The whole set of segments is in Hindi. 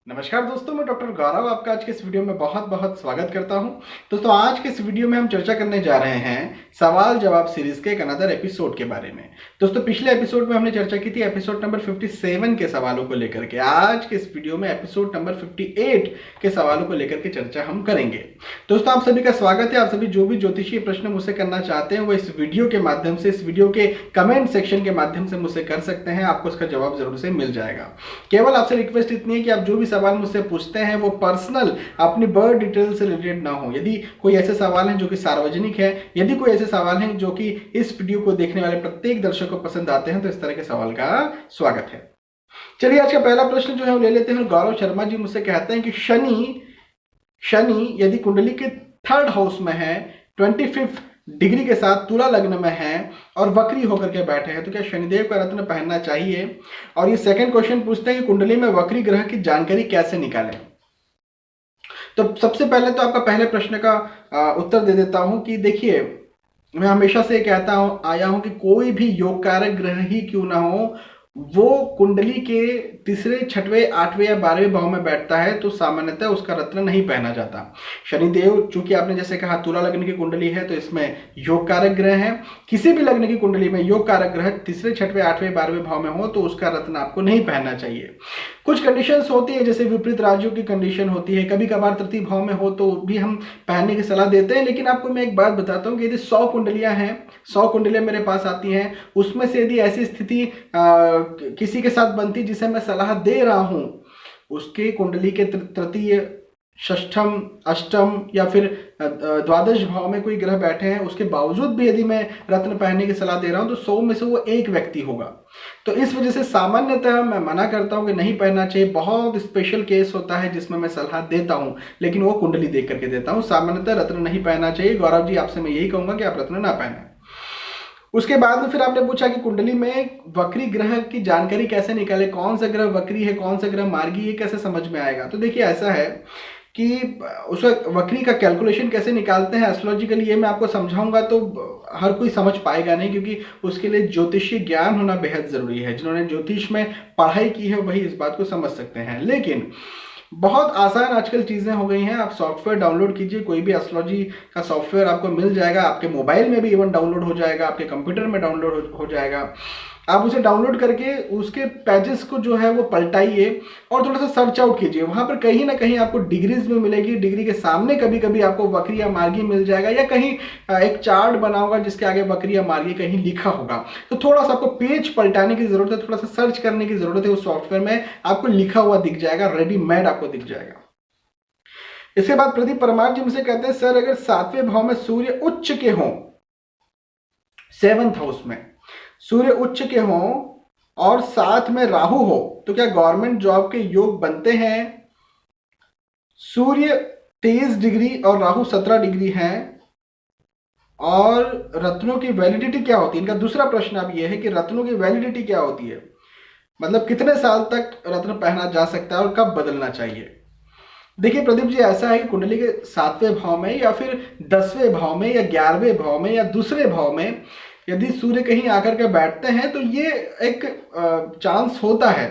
नमस्कार दोस्तों, मैं डॉक्टर गौरव आपका आज के इस वीडियो में बहुत बहुत स्वागत करता हूं। दोस्तों, आज के इस वीडियो में हम चर्चा करने जा रहे हैं सवाल जवाब सीरीज के एक अनदर एपिसोड के बारे में। दोस्तों, पिछले एपिसोड में हमने चर्चा की थी एपिसोड नंबर 57 के सवालों को लेकर के। आज के इस वीडियो में एपिसोड नंबर 58 के सवालों को लेकर के चर्चा हम करेंगे। दोस्तों, आप सभी का स्वागत है। आप सभी जो भी ज्योतिषीय प्रश्न मुझसे करना चाहते हैं वो इस वीडियो के माध्यम से, इस वीडियो के कमेंट सेक्शन के माध्यम से मुझसे कर सकते हैं। आपको उसका जवाब जरूर से मिल जाएगा। केवल आपसे रिक्वेस्ट इतनी है कि आप जो भी सवाल मुझसे पूछते हैं वो पर्सनल, अपनी बर्थ डिटेल से रिलेटेड ना हो। यदि कोई ऐसे सवाल हैं जो कि सार्वजनिक है, यदि कोई ऐसे सवाल हैं जो कि इस वीडियो को देखने वाले प्रत्येक दर्शक को पसंद आते हैं, तो इस तरह के सवाल का स्वागत है। चलिए, आज का पहला प्रश्न जो है वो ले लेते हैं। गौरव शर्मा जी मुझसे कहते हैं कि शनि यदि कुंडली के 3rd हाउस में है, 25 डिग्री के साथ तुला लग्न में है और वक्री होकर के बैठे हैं, तो क्या शनिदेव का रत्न पहनना चाहिए? और ये सेकंड क्वेश्चन पूछते हैं कि कुंडली में वक्री ग्रह की जानकारी कैसे निकालें। तो सबसे पहले तो आपका पहले प्रश्न का उत्तर दे देता हूं कि देखिए, मैं हमेशा से कहता आया हूं कि कोई भी योग कारक ग्रह ही क्यों ना हो, वो कुंडली के 3रे, 6वें, 8वें या 12वें भाव में बैठता है तो सामान्यतः उसका रत्न नहीं पहना जाता। शनिदेव, चूंकि आपने जैसे कहा तुला लग्न की कुंडली है तो इसमें योग कारक ग्रह है। किसी भी लग्न की कुंडली में योग कारक ग्रह 3रे, 6वें, 8वें, 12वें भाव में हो तो उसका रत्न आपको नहीं पहनना चाहिए। कुछ कंडीशंस होती है, जैसे विपरीत राज्यों की कंडीशन होती है, कभी कभार तृतीय भाव में हो तो भी हम पहनने की सलाह देते हैं। लेकिन आपको मैं एक बात बताता हूँ कि यदि 100 कुंडलियां हैं, 100 कुंडलियां मेरे पास आती हैं, उसमें से यदि ऐसी स्थिति किसी के साथ बनती जिसे मैं सलाह दे रहा हूं, उसके कुंडली के तृतीय, षष्ठम, अष्टम या फिर द्वादश भाव में कोई ग्रह बैठे हैं, उसके बावजूद भी यदि मैं रत्न पहनने की सलाह दे रहा हूं तो 100 में से वो एक व्यक्ति होगा। तो इस वजह से सामान्यतः मैं मना करता हूं कि नहीं पहनना चाहिए। बहुत स्पेशल केस होता है जिसमें मैं सलाह देता हूं, लेकिन वो कुंडली देख करके देता हूं। सामान्यतः रत्न नहीं पहनना चाहिए। गौरव जी, आपसे मैं यही कहूंगा कि आप रत्न ना पहने। उसके बाद में फिर आपने पूछा कि कुंडली में वक्री ग्रह की जानकारी कैसे निकाले, कौन सा ग्रह वक्री है, कौन सा ग्रह मार्गी है, कैसे समझ में आएगा। तो देखिए, ऐसा है कि उस वक्री का कैलकुलेशन कैसे निकालते हैं एस्ट्रोलॉजिकली, ये मैं आपको समझाऊंगा तो हर कोई समझ पाएगा नहीं, क्योंकि उसके लिए ज्योतिषीय ज्ञान होना बेहद जरूरी है। जिन्होंने ज्योतिष में पढ़ाई की है वही इस बात को समझ सकते हैं। लेकिन बहुत आसान आजकल चीज़ें हो गई हैं। आप सॉफ्टवेयर डाउनलोड कीजिए, कोई भी एस्ट्रोलॉजी का सॉफ्टवेयर आपको मिल जाएगा, आपके मोबाइल में भी इवन डाउनलोड हो जाएगा, आपके कंप्यूटर में डाउनलोड हो जाएगा। आप उसे डाउनलोड करके उसके पेजेस को जो है वो पलटाइए और थोड़ा सा सर्च आउट कीजिए। वहाँ पर कहीं ना कहीं आपको डिग्रीज में मिलेगी। डिग्री के सामने कभी कभी आपको वक्री या मार्गी मिल जाएगा, या कहीं एक चार्ट बना होगा जिसके आगे वक्री या मार्गी कहीं लिखा होगा। तो थोड़ा सा आपको पेज पलटाने की जरूरत है, थोड़ा सा सर्च करने की जरूरत है। उस सॉफ्टवेयर में आपको लिखा हुआ दिख जाएगा, रेडीमेड आपको दिख जाएगा। इसके बाद प्रदीप परमार जी मुझसे कहते हैं, सर अगर 7वें भाव में सूर्य उच्च के हों, 7th हाउस में सूर्य उच्च के हों और साथ में राहु हो, तो क्या गवर्नमेंट जॉब के योग बनते हैं? सूर्य 23 डिग्री और राहु 17 डिग्री है। और रत्नों की वैलिडिटी क्या होती है? इनका दूसरा प्रश्न अब यह है कि रत्नों की वैलिडिटी क्या होती है, मतलब कितने साल तक रत्न पहना जा सकता है और कब बदलना चाहिए। देखिए प्रदीप जी, ऐसा है कि कुंडली के 7वें भाव में या फिर 10वें भाव में या 11वें भाव में या दूसरे भाव में यदि सूर्य कहीं आकर के बैठते हैं तो ये एक चांस होता है,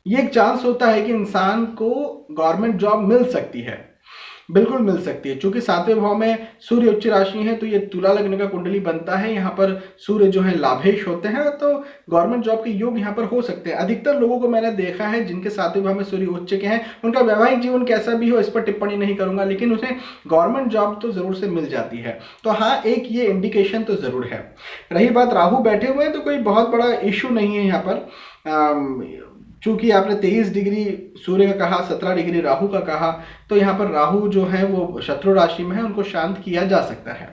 ये एक चांस होता है कि इंसान को गवर्नमेंट जॉब मिल सकती है, बिल्कुल मिल सकती है। चूंकि 7वें भाव में सूर्य उच्च राशि है तो ये तुला लग्न का कुंडली बनता है। यहाँ पर सूर्य जो है लाभेश होते हैं, तो गवर्नमेंट जॉब के योग यहाँ पर हो सकते हैं। अधिकतर लोगों को मैंने देखा है जिनके 7वें भाव में सूर्य उच्च के हैं, उनका वैवाहिक जीवन कैसा भी हो इस पर टिप्पणी नहीं करूंगा, लेकिन उन्हें गवर्नमेंट जॉब तो जरूर से मिल जाती है। तो हाँ, एक ये इंडिकेशन तो जरूर है। रही बात राहु बैठे हुए हैं, तो कोई बहुत बड़ा इश्यू नहीं है यहाँ पर। चूंकि आपने 23 डिग्री सूर्य का कहा, 17 डिग्री राहु का कहा, तो यहाँ पर राहु जो है वो शत्रु राशि में है, उनको शांत किया जा सकता है,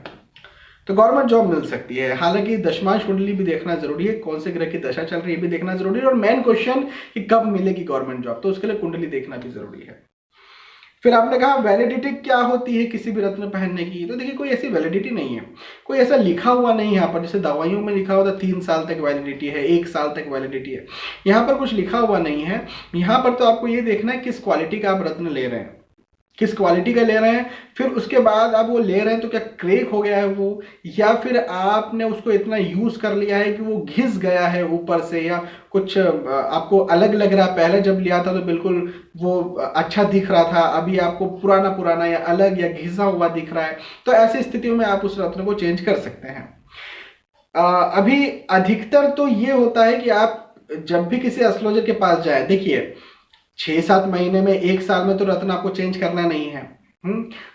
तो गवर्नमेंट जॉब मिल सकती है। हालांकि दशमांश कुंडली भी देखना जरूरी है, कौन से ग्रह की दशा चल रही है भी देखना जरूरी है, और मेन क्वेश्चन कि कब मिलेगी गवर्नमेंट जॉब, तो उसके लिए कुंडली देखना भी जरूरी है। फिर आपने कहा वैलिडिटी क्या होती है किसी भी रत्न पहनने की। तो देखिए, कोई ऐसी वैलिडिटी नहीं है, कोई ऐसा लिखा हुआ नहीं है यहाँ पर। जैसे दवाइयों में लिखा होता 3 साल तक वैलिडिटी है, 1 साल तक वैलिडिटी है, यहाँ पर कुछ लिखा हुआ नहीं है। यहाँ पर तो आपको ये देखना है किस क्वालिटी का आप रत्न ले रहे हैं, किस क्वालिटी का ले रहे हैं, फिर उसके बाद आप वो ले रहे हैं तो क्या क्रैक हो गया है वो, या फिर आपने उसको इतना यूज़ कर लिया है कि वो घिस गया है ऊपर से, या कुछ आपको अलग लग रहा है। पहले जब लिया था तो बिल्कुल वो अच्छा दिख रहा था, अभी आपको पुराना पुराना या अलग या घिसा हुआ दिख रहा है। तो ऐसी स्थितियों में आप उस रत्न को चेंज कर सकते हैं। अभी अधिकतर तो ये होता है कि आप जब भी किसी एस्ट्रोलॉजर के पास जाए, देखिए 6-7 महीने में, 1 साल में तो रत्न आपको चेंज करना नहीं है।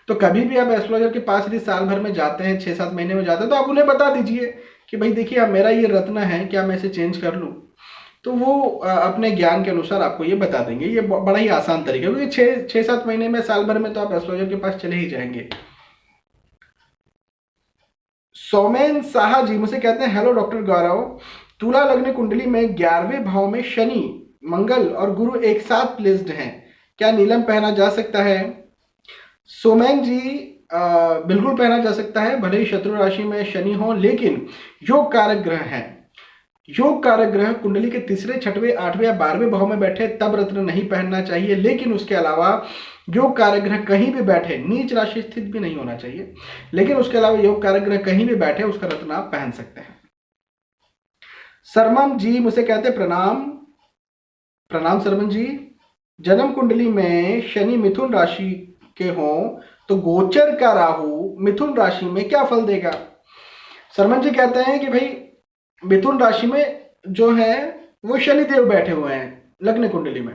तो कभी भी आप एस्ट्रोलॉजर के पास यदि साल भर में जाते हैं, 6-7 महीने में जाते हैं, तो आप उन्हें बता दीजिए कि भाई देखिए अब मेरा ये रत्न है, क्या मैं इसे चेंज कर लूँ? तो वो अपने ज्ञान के अनुसार आपको ये बता देंगे। ये बड़ा ही आसान तरीका है, क्योंकि 6-7 महीने में, साल भर में तो आप एस्ट्रोलॉजर के पास चले ही जाएंगे। सौमेन साहा जी मुझे कहते हैं, हेलो डॉक्टर गौरव, तुला लग्न कुंडली में 11वें भाव में शनि, मंगल और गुरु एक साथ प्लेस्ड हैं, क्या नीलम पहना जा सकता है? सोमैन जी बिल्कुल पहना जा सकता है, भले ही शत्रु राशि में शनि हो, लेकिन योग कारक ग्रह हैं। योग कारक ग्रह कुंडली के तीसरे, छठवें, 8वें या 12वें भाव में बैठे तब रत्न नहीं पहनना चाहिए। लेकिन उसके अलावा योग कारक ग्रह कहीं भी बैठे, नीच राशि स्थित भी नहीं होना चाहिए, लेकिन उसके अलावा योग कारक ग्रह कहीं भी बैठे उसका रत्न आप पहन सकते हैं। सरमन जी मुझे कहते हैं, प्रणाम प्रणाम सरमन जी, जन्म कुंडली में शनि मिथुन राशि के हों तो गोचर का राहु मिथुन राशि में क्या फल देगा? सरमन जी कहते हैं कि भाई मिथुन राशि में जो है वो शनिदेव बैठे हुए हैं लग्न कुंडली में।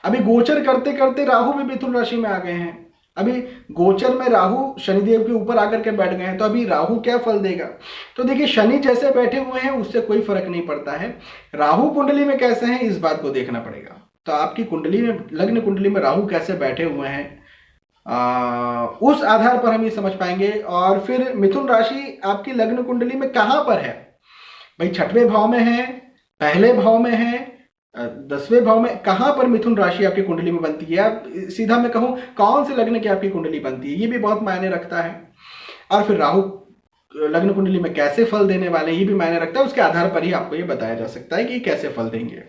अभी गोचर करते करते राहु भी मिथुन राशि में आ गए हैं। अभी गोचर में राहु शनिदेव के ऊपर आकर के बैठ गए हैं, तो अभी राहु क्या फल देगा? तो देखिए शनि जैसे बैठे हुए हैं उससे कोई फर्क नहीं पड़ता है, राहु कुंडली में कैसे हैं इस बात को देखना पड़ेगा। तो आपकी कुंडली में, लग्न कुंडली में राहु कैसे बैठे हुए हैं, उस आधार पर हम ये समझ पाएंगे। और फिर मिथुन राशि आपकी लग्न कुंडली में कहां पर है? भाई 6वें भाव में है, पहले भाव में है, 10वें भाव में, कहां पर मिथुन राशि आपकी कुंडली में बनती है? आप सीधा मैं कहूं कौन से लग्न की आपकी कुंडली बनती है, ये भी बहुत मायने रखता है। और फिर राहु लग्न कुंडली में कैसे फल देने वाले, ये भी मायने रखता है। उसके आधार पर ही आपको ये बताया जा सकता है कि कैसे फल देंगे।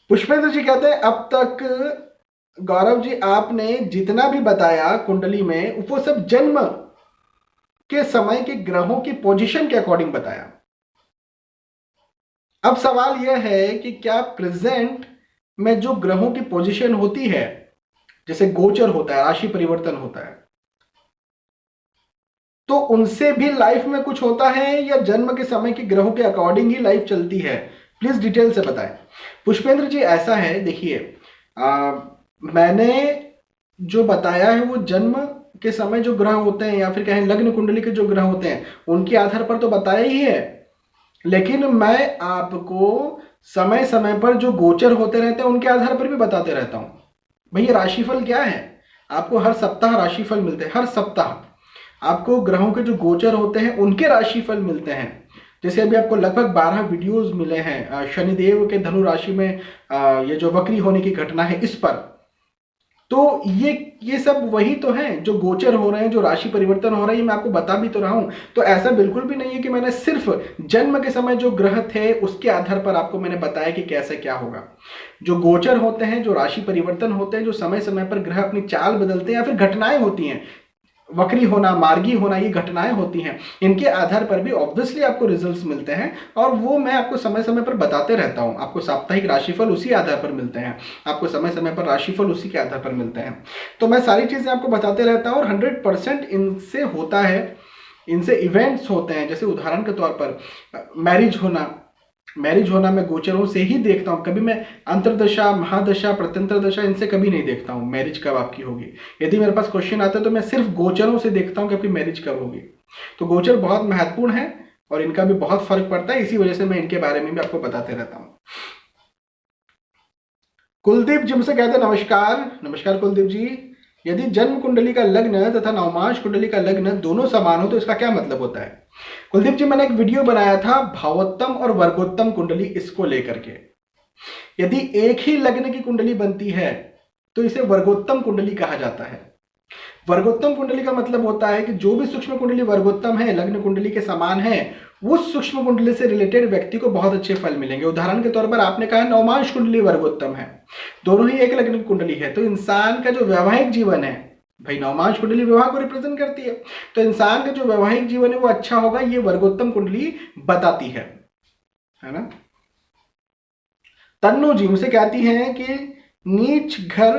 पुष्पेंद्र जी कहते हैं, अब तक गौरव जी आपने जितना भी बताया कुंडली में वो सब जन्म के समय के ग्रहों की पोजीशन के अकॉर्डिंग बताया। अब सवाल यह है कि क्या प्रेजेंट में जो ग्रहों की पोजीशन होती है, जैसे गोचर होता है, राशि परिवर्तन होता है, तो उनसे भी लाइफ में कुछ होता है या जन्म के समय के ग्रहों के अकॉर्डिंग ही लाइफ चलती है? प्लीज डिटेल से बताएं। पुष्पेंद्र जी ऐसा है, देखिए मैंने जो बताया है वो जन्म के समय जो ग्रह होते हैं या फिर कहें लग्न कुंडली के जो ग्रह होते हैं उनके आधार पर तो बताया ही है, लेकिन मैं आपको समय समय पर जो गोचर होते रहते हैं उनके आधार पर भी बताते रहता हूं। भैया राशिफल क्या है, आपको हर सप्ताह राशिफल मिलते हैं, हर सप्ताह आपको ग्रहों के जो गोचर होते हैं उनके राशिफल मिलते हैं। जैसे अभी आपको लगभग 12 वीडियोस मिले हैं शनिदेव के धनु राशि में ये जो वक्री होने की घटना है इस पर, तो ये सब वही तो है जो गोचर हो रहे हैं, जो राशि परिवर्तन हो रहा है, ये मैं आपको बता भी तो रहा हूं। तो ऐसा बिल्कुल भी नहीं है कि मैंने सिर्फ जन्म के समय जो ग्रह थे उसके आधार पर आपको मैंने बताया कि कैसे क्या होगा। जो गोचर होते हैं, जो राशि परिवर्तन होते हैं, जो समय समय पर ग्रह अपनी चाल बदलते हैं या फिर घटनाएं होती हैं, वक्री होना, मार्गी होना, ये घटनाएं होती हैं, इनके आधार पर भी ऑब्वियसली आपको रिजल्ट्स मिलते हैं और वो मैं आपको समय समय पर बताते रहता हूं। आपको साप्ताहिक राशिफल उसी आधार पर मिलते हैं, आपको समय समय पर राशिफल उसी के आधार पर मिलते हैं। तो मैं सारी चीजें आपको बताते रहता हूं और 100% इनसे होता है, इनसे इवेंट्स होते हैं। जैसे उदाहरण के तौर पर मैरिज होना मैं गोचरों से ही देखता हूं, कभी मैं अंतरदशा, महादशा, प्रत्यंतर दशा इनसे कभी नहीं देखता हूं मैरिज कब आपकी होगी। यदि मेरे पास क्वेश्चन आता है तो मैं सिर्फ गोचरों से देखता हूं कि आपकी मैरिज कब होगी। तो गोचर बहुत महत्वपूर्ण है और इनका भी बहुत फर्क पड़ता है, इसी वजह से मैं इनके बारे में भी आपको बताते रहता हूं। कुलदीप जी मुझसे कहते हैं, नमस्कार। नमस्कार कुलदीप जी, यदि जन्म कुंडली का लग्न तथा नवमांश कुंडली का लग्न दोनों समान हो तो इसका क्या मतलब होता है? कुलदीप जी मैंने एक वीडियो बनाया था भावोत्तम और वर्गोत्तम कुंडली, इसको लेकर के। यदि एक ही लग्न की कुंडली बनती है तो इसे वर्गोत्तम कुंडली कहा जाता है। वर्गोत्तम कुंडली का मतलब होता है कि जो भी सूक्ष्म कुंडली वर्गोत्तम है, लग्न कुंडली के समान है, उस सूक्ष्म कुंडली से रिलेटेड व्यक्ति को बहुत अच्छे फल मिलेंगे। उदाहरण के तौर पर आपने कहा नवमांश कुंडली वर्गोत्तम है, दोनों ही एक लग्न की कुंडली है। तो इंसान का जो वैवाहिक जीवन है, भाई नवमांश कुंडली विवाह को रिप्रेजेंट करती है, तो इंसान का जो वैवाहिक जीवन है वो अच्छा होगा, ये वर्गोत्तम कुंडली बताती है ना। तन्नू जी मुझसे कहती हैं कि नीच घर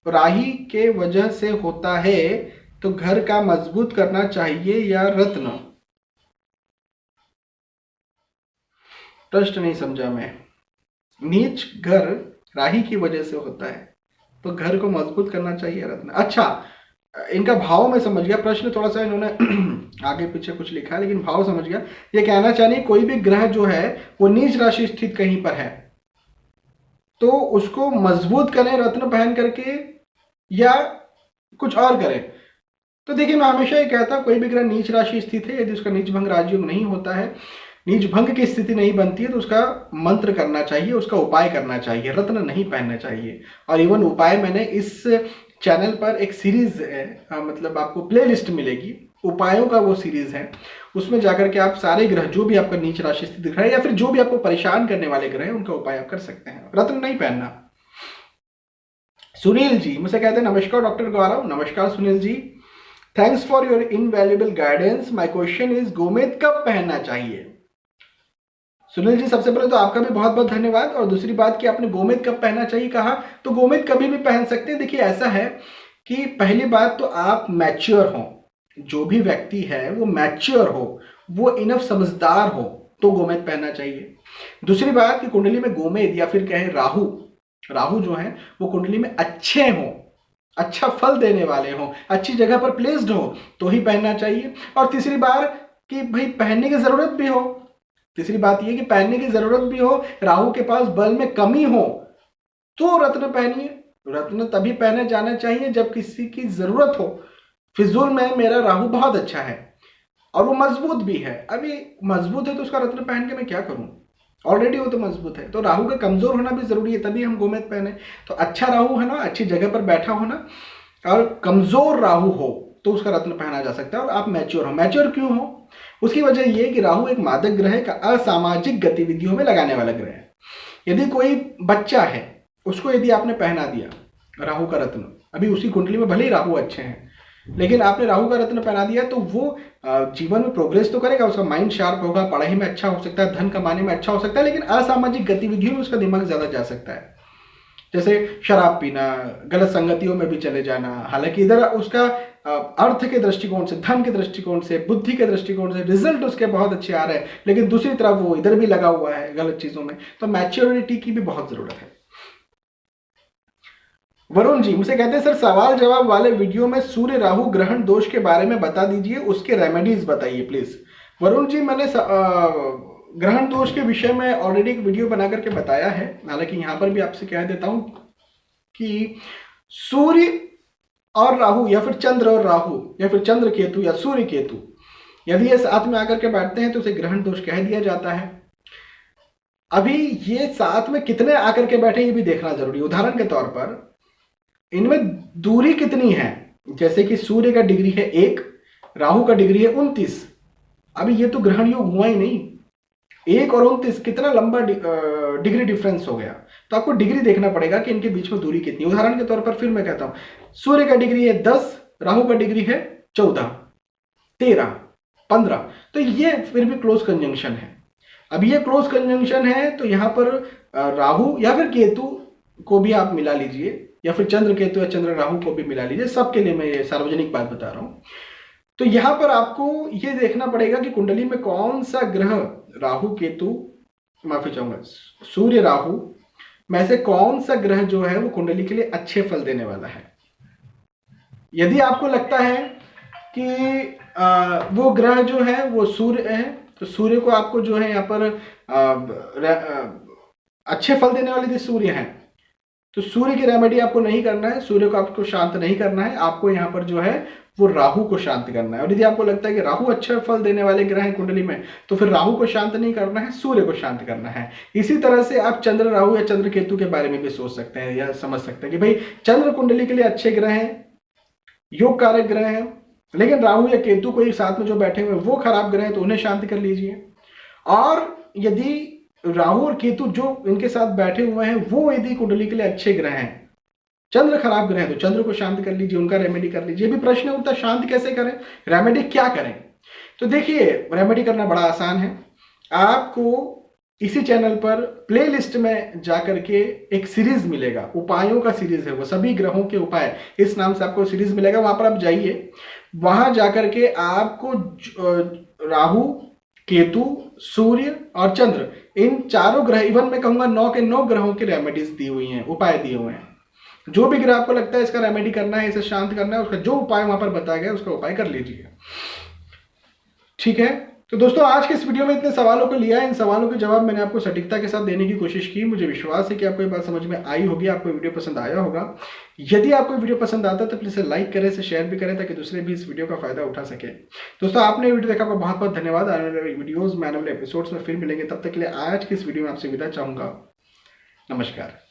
राही के वजह से होता है, तो घर का मजबूत करना चाहिए या रत्न? प्रश्न नहीं समझा मैं। नीच घर राही की वजह से होता है तो घर को मजबूत करना चाहिए रत्न। अच्छा, इनका भाव मैं समझ गया, प्रश्न थोड़ा सा इन्होंने आगे पीछे कुछ लिखा है लेकिन भाव समझ गया। ये कहना चाहिए कोई भी ग्रह जो है वो नीच राशि स्थित कहीं पर है तो उसको मजबूत करें रत्न पहन करके या कुछ और करें। तो देखिए मैं हमेशा ये कहता हूं कोई भी ग्रह नीच राशि स्थित है, यदि उसका नीच भंग राजयोग नहीं होता है, नीच भंग की स्थिति नहीं बनती है, तो उसका मंत्र करना चाहिए, उसका उपाय करना चाहिए, रत्न नहीं पहनना चाहिए। और इवन उपाय मैंने इस चैनल पर एक सीरीज है, मतलब आपको प्लेलिस्ट मिलेगी उपायों का, वो सीरीज है, उसमें जाकर के आप सारे ग्रह जो भी आपका नीच राशि स्थित दिख रहा है या फिर जो भी आपको परेशान करने वाले ग्रह हैं उनका उपाय आप कर सकते हैं, रत्न नहीं पहनना। सुनील जी मुझसे कहते हैं नमस्कार डॉक्टर गौरव। नमस्कार Sunil ji, thanks for your invaluable guidance, my question is गोमेद कब पहनना चाहिए? सुनील जी सबसे पहले तो आपका भी बहुत बहुत धन्यवाद। और दूसरी बात कि आपने गोमेद कब पहनना चाहिए कहा, तो गोमेद कभी भी पहन सकते हैं। देखिए ऐसा है कि पहली बात तो आप मैच्योर हो, जो भी व्यक्ति है वो मैच्योर हो, वो इनफ समझदार हो तो गोमेद पहनना चाहिए। दूसरी बात कि कुंडली में गोमेद या फिर कहें राहु, राहु जो है वो कुंडली में अच्छे हो, अच्छा फल देने वाले हो, अच्छी जगह पर प्लेस्ड हो तो ही पहनना चाहिए। और तीसरी बार कि भाई पहनने की जरूरत भी हो, तीसरी बात यह कि पहनने की जरूरत भी हो, राहु के पास बल में कमी हो तो रत्न पहनिए। रत्न तभी पहने जाना चाहिए जब किसी की जरूरत हो। फिजूल में मेरा राहु बहुत अच्छा है और वो मजबूत भी है, अभी मजबूत है तो उसका रत्न पहन के मैं क्या करूं, ऑलरेडी वो तो मजबूत है। तो राहु का कमजोर होना भी जरूरी है तभी हम गोमेद पहने। तो अच्छा राहु है ना, अच्छी जगह पर बैठा होना, और कमजोर राहु हो तो उसका रत्न पहना जा सकता है। और आप मैच्योर हो, मैच्योर क्यों हो, उसकी वजह यह कि राहु एक मादक ग्रह का असामाजिक गतिविधियों में लगाने वाला ग्रह है। यदि कोई बच्चा है उसको यदि आपने पहना दिया राहु का रत्न, अभी उसी कुंडली में भले ही राहु अच्छे हैं लेकिन आपने राहु का रत्न पहना दिया तो वो जीवन में प्रोग्रेस तो करेगा, उसका माइंड शार्प होगा, पढ़ाई में अच्छा हो सकता है, धन कमाने में अच्छा हो सकता है, लेकिन असामाजिक गतिविधियों में उसका दिमाग ज्यादा जा सकता है, जैसे शराब पीना, गलत संगतियों में भी चले जाना। हालांकि इधर उसका अर्थ के दृष्टिकोण से, धन के दृष्टिकोण से, बुद्धि के दृष्टिकोण से रिजल्ट उसके बहुत अच्छे आ रहे हैं, लेकिन दूसरी तरफ वो इधर भी लगा हुआ है गलत चीजों में। तो मैच्योरिटी की भी बहुत जरूरत है। वरुण जी मुझसे कहते हैं सर सवाल जवाब वाले वीडियो में सूर्य राहु ग्रहण दोष के बारे में बता दीजिए, उसके रेमेडीज बताइए प्लीज। वरुण जी मैंने ग्रहण दोष के विषय में ऑलरेडी एक वीडियो बना करके बताया है, हालांकि यहां पर भी आपसे कह देता हूं कि सूर्य और राहु या फिर चंद्र और राहु या फिर चंद्र केतु या सूर्य केतु यदि ये साथ में आकर के बैठते हैं तो उसे ग्रहण दोष कह दिया जाता है। अभी ये साथ में कितने आकर के बैठे ये भी देखना जरूरी है। उदाहरण के तौर पर इनमें दूरी कितनी है, जैसे कि सूर्य का डिग्री है 1, राहु का डिग्री है 29। अभी ये तो ग्रहण योग हुआ ही नहीं, 1 और 29 कितना लंबा डिग्री डिफरेंस हो गया। तो आपको डिग्री देखना पड़ेगा कि इनके बीच में दूरी कितनी। उदाहरण के तौर पर फिर मैं कहता हूं सूर्य का डिग्री है 10, राहु का डिग्री है 14, 13, 15, तो ये फिर भी क्लोज कंजंक्शन है। अब ये क्लोज कंजंक्शन है तो यहां पर राहु या फिर केतु को भी आप मिला लीजिए, या फिर चंद्र केतु या चंद्र राहु को भी मिला लीजिए, सबके लिए मैं ये सार्वजनिक बात बता रहा हूं। तो यहां पर आपको ये देखना पड़ेगा कि कुंडली में कौन सा ग्रह, राहु केतु, माफी चाहूंगा सूर्य राहु में से कौन सा ग्रह जो है वो कुंडली के लिए अच्छे फल देने वाला है। यदि आपको लगता है कि वो ग्रह जो है वो सूर्य है तो सूर्य को आपको जो है यहाँ पर अच्छे फल देने वाले जो सूर्य हैं तो सूर्य की रेमेडी आपको नहीं करना है, सूर्य को आपको शांत नहीं करना है, आपको यहाँ पर जो है वो राहु को शांत करना है। और यदि आपको लगता है कि राहु अच्छा फल देने वाले ग्रह हैं कुंडली में तो फिर राहु को शांत नहीं करना है, सूर्य को शांत करना है। इसी तरह से आप चंद्र राहु या चंद्र केतु के बारे में भी सोच सकते हैं या समझ सकते हैं कि भाई चंद्र कुंडली के लिए अच्छे ग्रह हैं, योग कारक ग्रह हैं, लेकिन राहु या केतु को एक साथ में जो बैठे हुए वो खराब ग्रह है तो उन्हें शांत कर लीजिए। और यदि राहु और केतु जो इनके साथ बैठे हुए हैं वो यदि कुंडली के लिए अच्छे ग्रह हैं, चंद्र खराब ग्रह है तो चंद्र को शांत कर लीजिए, उनका रेमेडी कर लीजिए। भी प्रश्न उठता है शांत कैसे करें, रेमेडी क्या करें? तो देखिए रेमेडी करना बड़ा आसान है। आपको इसी चैनल पर प्लेलिस्ट में जाकर के एक सीरीज मिलेगा, उपायों का सीरीज है, वो सभी ग्रहों के उपाय, इस नाम से आपको सीरीज मिलेगा। वहां पर आप जाइए, वहां जाकर के आपको राहु, केतु, सूर्य और चंद्र, इन चारों ग्रह, इवन मैं कहूंगा 9 के 9 ग्रहों की रेमेडीज दी हुई हैं, उपाय दिए हुए हैं। जो भी ग्रह आपको लगता है इसका रेमेडी करना है, इसे शांत करना है, उसका जो उपाय वहां पर बताया गया उसका उपाय कर लीजिए। ठीक है, तो दोस्तों आज के इस वीडियो में इतने सवालों को लिया, इन सवालों के जवाब मैंने आपको सटीकता के साथ देने की कोशिश की। मुझे विश्वास है कि आपको ये बात समझ में आई होगी, आपको वीडियो पसंद आया होगा। यदि आपको वीडियो पसंद आता है तो प्लीज लाइक करें, इसे शेयर भी करें ताकि दूसरे भी इस वीडियो का फायदा उठा सके। दोस्तों आपने वीडियो देखा, आपका बहुत बहुत धन्यवाद। आने वाले वीडियोज में, आने वाले एपिसोड्स में फिर मिलेंगे, तब तक के लिए आज की इस वीडियो में आपसे विदा चाहूंगा। नमस्कार।